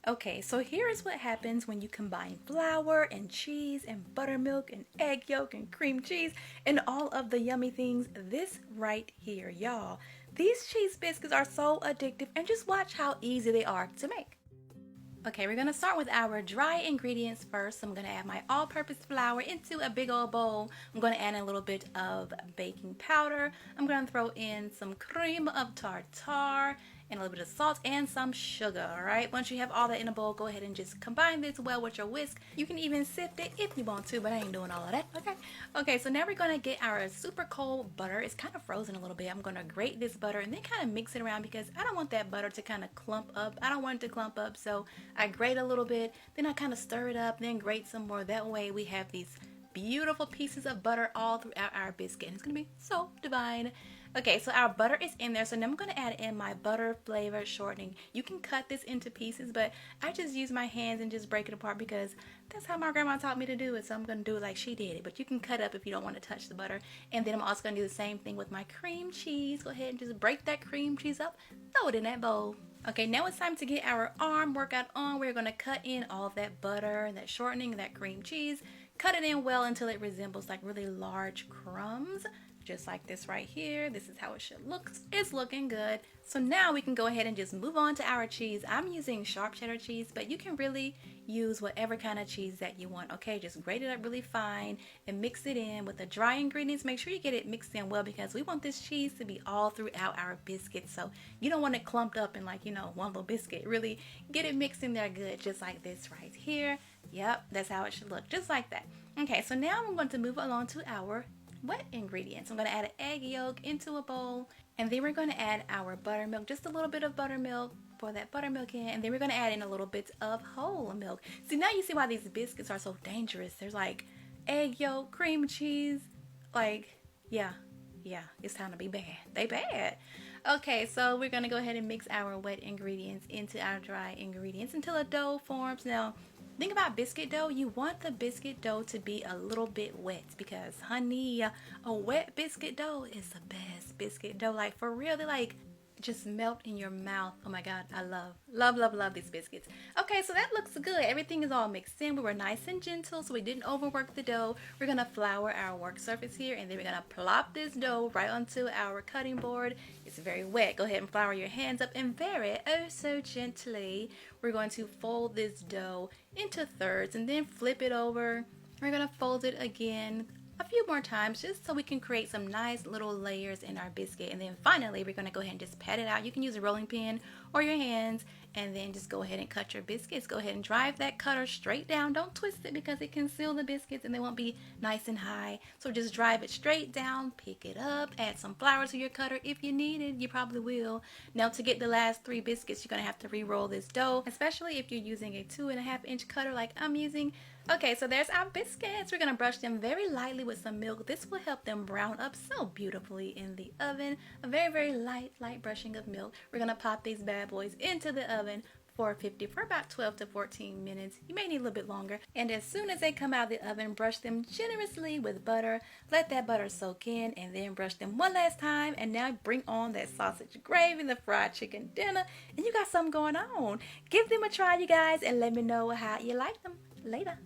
Okay, so here is what happens when you combine flour and cheese and buttermilk and egg yolk and cream cheese and all of the yummy things. This right here, y'all. These cheese biscuits are so addictive, and just watch how easy they are to make. Okay, we're gonna start with our dry ingredients first. I'm gonna add my all-purpose flour into a big old bowl. I'm gonna add a little bit of baking powder. I'm gonna throw in some cream of tartar and a little bit of salt and some sugar. All right, once you have all that in a bowl, go ahead and just combine this well with your whisk. You can even sift it if you want to, but I ain't doing all of that. Okay, so now we're gonna get our super cold butter. It's kind of frozen a little bit. I'm gonna grate this butter and then kind of mix it around because I don't want that butter to kind of clump up. I don't want it to clump up, so I grate a little bit, then I kind of stir it up, then grate some more. That way we have these beautiful pieces of butter all throughout our biscuit, and it's gonna be so divine. Okay, so our butter is in there, so now I'm gonna add in my butter flavored shortening. You can cut this into pieces, but I just use my hands and just break it apart because that's how my grandma taught me to do it, so I'm gonna do it like she did it. But you can cut up if you don't want to touch the butter. And then I'm also gonna do the same thing with my cream cheese. Go ahead and just break that cream cheese up, throw it in that bowl. Okay, now it's time to get our arm workout on. We're gonna cut in all of that butter and that shortening and that cream cheese. Cut it in well until it resembles like really large crumbs, just like this right here. This is how it should look. It's looking good. So now we can go ahead and just move on to our cheese. I'm using sharp cheddar cheese, but you can really use whatever kind of cheese that you want. Okay, just grate it up really fine and mix it in with the dry ingredients. Make sure you get it mixed in well because we want this cheese to be all throughout our biscuits. So you don't want it clumped up in like, one little biscuit. Really get it mixed in there good, just like this right here. Yep, that's how it should look, just like that. Okay, so now I'm going to move along to our wet ingredients. I'm going to add an egg yolk into a bowl, and then we're going to add our buttermilk, just a little bit of buttermilk for that buttermilk in, and then we're going to add in a little bit of whole milk. See, now you see why these biscuits are so dangerous. There's like egg yolk, cream cheese, like, yeah, it's time to be bad. They bad. Okay, so we're going to go ahead and mix our wet ingredients into our dry ingredients until a dough forms. Now, think about biscuit dough. You want the biscuit dough to be a little bit wet because, honey, a wet biscuit dough is the best biscuit dough. Like, for real, they like just melt in your mouth. Oh my God, I love these biscuits. Okay, so that looks good. Everything is all mixed in. We were nice and gentle, so we didn't overwork the dough. We're gonna flour our work surface here, and then we're gonna plop this dough right onto our cutting board. It's very wet. Go ahead and flour your hands up, and very, oh so gently, we're going to fold this dough into thirds and then flip it over. We're gonna fold it again a few more times just so we can create some nice little layers in our biscuit. And then finally we're going to go ahead and just pat it out. You can use a rolling pin or your hands, and then just go ahead and cut your biscuits. Go ahead and drive that cutter straight down. Don't twist it because it can seal the biscuits and they won't be nice and high. So just drive it straight down, pick it up, add some flour to your cutter if you need it. You probably will. Now to get the last 3 biscuits, you're going to have to re-roll this dough, especially if you're using a 2.5-inch cutter like I'm using. Okay, so there's our biscuits. We're going to brush them very lightly with some milk. This will help them brown up so beautifully in the oven. A very light brushing of milk. We're going to pop these bad boys into the oven for about 12 to 14 minutes. You may need a little bit longer. And as soon as they come out of the oven, brush them generously with butter. Let that butter soak in, and then brush them one last time. And now bring on that sausage gravy, the fried chicken dinner, and you got something going on. Give them a try, you guys, and let me know how you like them. Later.